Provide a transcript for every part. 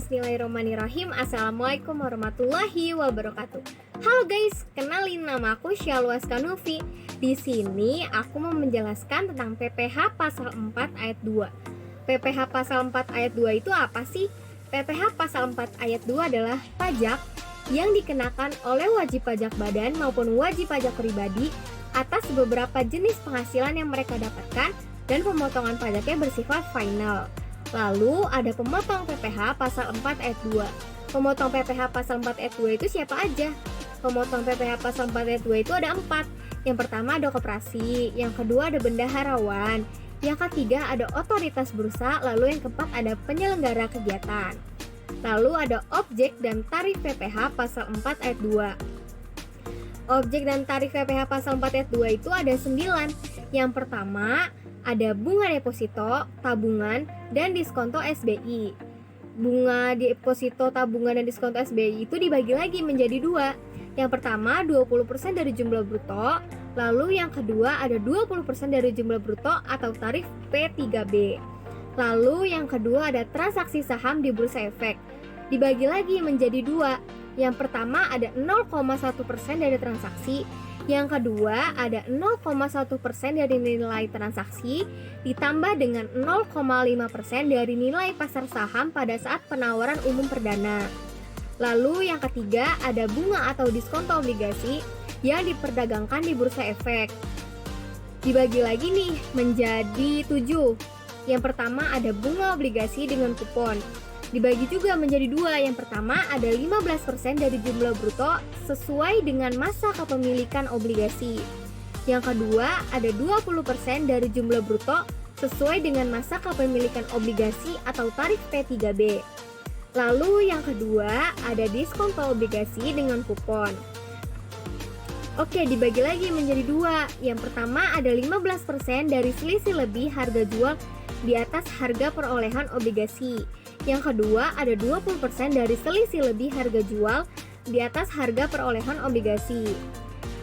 Bismillahirrahmanirrahim. Assalamualaikum warahmatullahi wabarakatuh. Halo guys, kenalin, nama aku Syalwas Kanufi. Di sini aku mau menjelaskan tentang PPh pasal 4 ayat 2. PPh pasal 4 ayat 2 itu apa sih? PPh pasal 4 ayat 2 adalah pajak yang dikenakan oleh wajib pajak badan maupun wajib pajak pribadi atas beberapa jenis penghasilan yang mereka dapatkan, dan pemotongan pajaknya bersifat final. Lalu ada pemotong PPh pasal 4 ayat 2. Pemotong PPh pasal 4 ayat 2 itu siapa aja? Pemotong PPh pasal 4 ayat 2 itu ada 4. Yang pertama ada koperasi, yang kedua ada bendaharawan, yang ketiga ada otoritas bursa, lalu yang keempat ada penyelenggara kegiatan. Lalu ada objek dan tarif PPh pasal 4 ayat 2. Objek dan tarif PPh pasal 4 ayat 2 itu ada 9. Yang pertama ada bunga deposito, tabungan, dan diskonto SBI. Bunga deposito, tabungan, dan diskonto SBI itu dibagi lagi menjadi 2. Yang pertama 20% dari jumlah bruto, lalu yang kedua ada 20% dari jumlah bruto atau tarif P3B. Lalu yang kedua ada transaksi saham di Bursa Efek. Dibagi lagi menjadi 2. Yang pertama ada 0,1% dari transaksi, yang kedua ada 0,1% dari nilai transaksi ditambah dengan 0,5% dari nilai pasar saham pada saat penawaran umum perdana. Lalu yang ketiga ada bunga atau diskonto obligasi yang diperdagangkan di Bursa Efek. Dibagi lagi nih menjadi 7. Yang pertama ada bunga obligasi dengan kupon. Dibagi juga menjadi 2. Yang pertama ada 15% dari jumlah bruto sesuai dengan masa kepemilikan obligasi. Yang kedua ada 20% dari jumlah bruto sesuai dengan masa kepemilikan obligasi atau tarif P3B. Lalu yang kedua ada diskonto obligasi dengan kupon. Oke, dibagi lagi menjadi 2. Yang pertama ada 15% dari selisih lebih harga jual di atas harga perolehan obligasi. Yang kedua ada 20% dari selisih lebih harga jual di atas harga perolehan obligasi.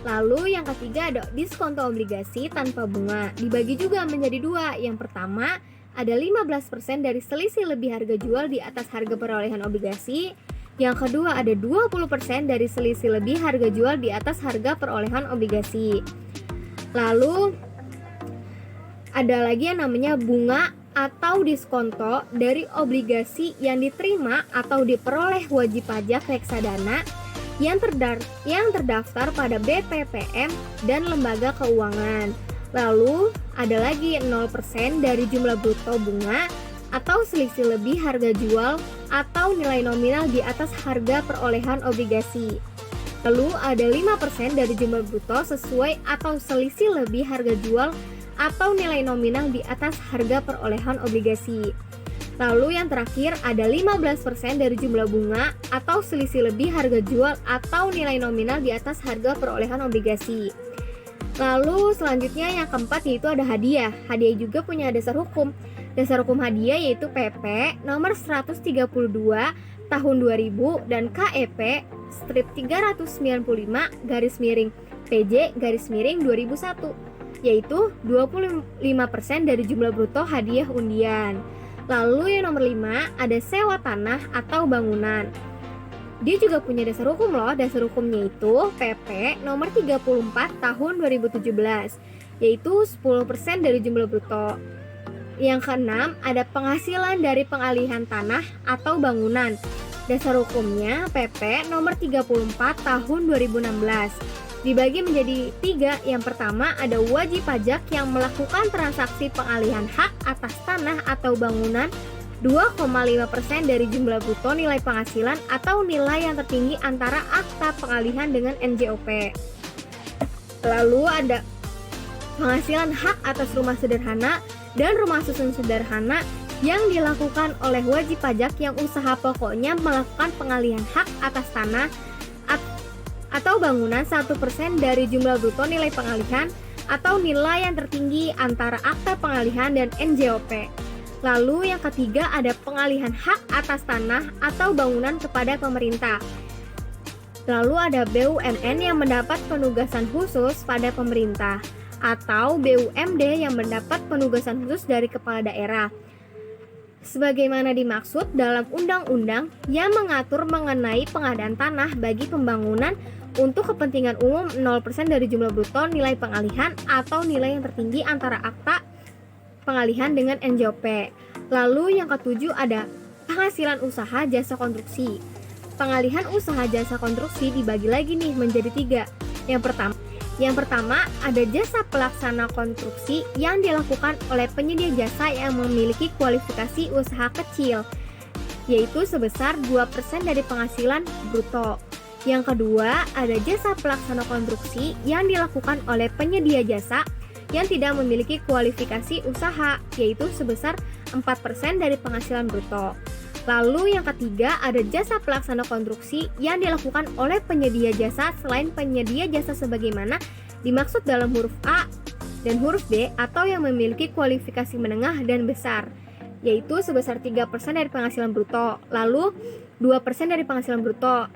Lalu yang ketiga ada diskonto obligasi tanpa bunga. Dibagi juga menjadi 2. Yang pertama ada 15% dari selisih lebih harga jual di atas harga perolehan obligasi. Yang kedua ada 20% dari selisih lebih harga jual di atas harga perolehan obligasi. Lalu ada lagi yang namanya bunga atau diskonto dari obligasi yang diterima atau diperoleh wajib pajak reksadana yang terdaftar pada BPPM dan lembaga keuangan. Lalu ada lagi 0% dari jumlah bruto bunga atau selisih lebih harga jual atau nilai nominal di atas harga perolehan obligasi. Lalu ada 5% dari jumlah bruto sesuai atau selisih lebih harga jual atau nilai nominal di atas harga perolehan obligasi. Lalu yang terakhir ada 15% dari jumlah bunga atau selisih lebih harga jual atau nilai nominal di atas harga perolehan obligasi. Lalu selanjutnya yang keempat yaitu ada hadiah. Hadiah juga punya dasar hukum. Dasar hukum hadiah yaitu PP nomor 132 tahun 2000 dan KEP strip 395 garis miring PJ garis miring 2001, yaitu 25% dari jumlah bruto hadiah undian. Lalu yang nomor 5 ada sewa tanah atau bangunan. Dia juga punya dasar hukum loh. Dasar hukumnya itu PP nomor 34 tahun 2017, yaitu 10% dari jumlah bruto. Yang keenam ada penghasilan dari pengalihan tanah atau bangunan. Dasar hukumnya PP nomor 34 tahun 2016. Dibagi menjadi 3. Yang pertama ada wajib pajak yang melakukan transaksi pengalihan hak atas tanah atau bangunan 2,5% dari jumlah bruto nilai penghasilan atau nilai yang tertinggi antara akta pengalihan dengan NJOP. Lalu ada penghasilan hak atas rumah sederhana dan rumah susun sederhana yang dilakukan oleh wajib pajak yang usaha pokoknya melakukan pengalihan hak atas tanah atau bangunan 1% dari jumlah bruto nilai pengalihan atau nilai yang tertinggi antara akta pengalihan dan NJOP. Lalu yang ketiga ada pengalihan hak atas tanah atau bangunan kepada pemerintah. Lalu ada BUMN yang mendapat penugasan khusus pada pemerintah atau BUMD yang mendapat penugasan khusus dari kepala daerah. sebagaimana dimaksud dalam undang-undang yang mengatur mengenai pengadaan tanah bagi pembangunan untuk kepentingan umum 0% dari jumlah bruto nilai pengalihan atau nilai yang tertinggi antara akta pengalihan dengan NJOP. Lalu yang ketujuh ada penghasilan usaha jasa konstruksi. Pengalihan usaha jasa konstruksi dibagi lagi nih menjadi 3. Yang pertama ada jasa pelaksana konstruksi yang dilakukan oleh penyedia jasa yang memiliki kualifikasi usaha kecil, yaitu sebesar 2% dari penghasilan bruto. Yang kedua ada jasa pelaksana konstruksi yang dilakukan oleh penyedia jasa yang tidak memiliki kualifikasi usaha, yaitu sebesar 4% dari penghasilan bruto. Lalu yang ketiga ada jasa pelaksana konstruksi yang dilakukan oleh penyedia jasa selain penyedia jasa sebagaimana dimaksud dalam huruf A dan huruf D atau yang memiliki kualifikasi menengah dan besar, yaitu sebesar 3% dari penghasilan bruto. Lalu 2% dari penghasilan bruto,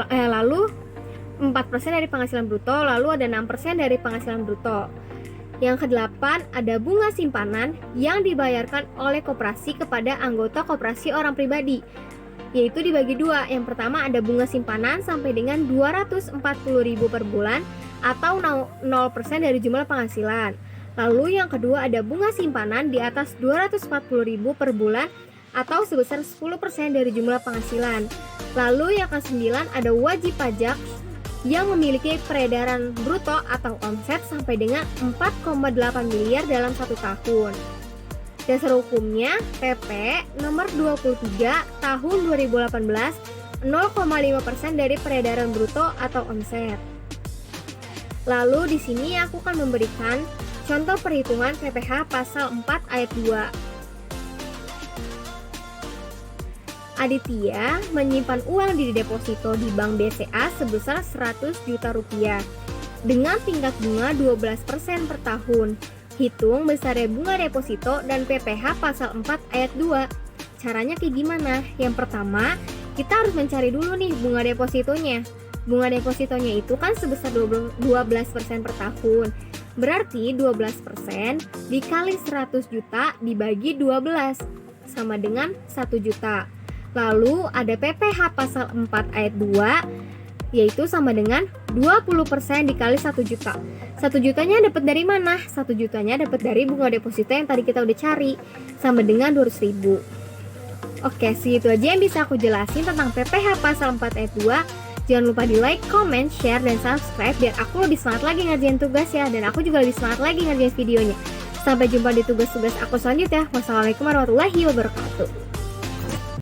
lalu 4% dari penghasilan bruto, lalu ada 6% dari penghasilan bruto. Yang kedelapan ada bunga simpanan yang dibayarkan oleh koperasi kepada anggota koperasi orang pribadi, yaitu dibagi 2. Yang pertama ada bunga simpanan sampai dengan 240.000 per bulan atau 0% dari jumlah penghasilan. Lalu yang kedua ada bunga simpanan di atas 240.000 per bulan atau sebesar 10% dari jumlah penghasilan. Lalu yang ke-9 ada wajib pajak yang memiliki peredaran bruto atau omset sampai dengan 4,8 miliar dalam 1 tahun. Dasar hukumnya PP nomor 23 tahun 2018 0,5% dari peredaran bruto atau omset. Lalu di sini aku akan memberikan contoh perhitungan PPh pasal 4 ayat 2. Aditya menyimpan uang di deposito di Bank BCA sebesar 100 juta rupiah dengan tingkat bunga 12% per tahun. Hitung besarnya bunga deposito dan PPh pasal 4 ayat 2. Caranya kayak gimana? Yang pertama, kita harus mencari dulu nih bunga depositonya. Bunga depositonya itu kan sebesar 12% per tahun. Berarti 12% dikali 100 juta dibagi 12 sama dengan 1 juta. Lalu ada PPh pasal 4 ayat 2 yaitu sama dengan 20% dikali 1 juta. 1 jutanya dapat dari mana? 1 jutanya dapat dari bunga deposito yang tadi kita udah cari, sama dengan 200.000. Oke, segitu aja yang bisa aku jelasin tentang PPh pasal 4 ayat 2. Jangan lupa di like, comment, share, dan subscribe biar aku lebih semangat lagi ngerjain tugas ya. Dan aku juga lebih semangat lagi ngerjain videonya. Sampai jumpa di tugas-tugas aku selanjutnya. Wassalamualaikum warahmatullahi wabarakatuh.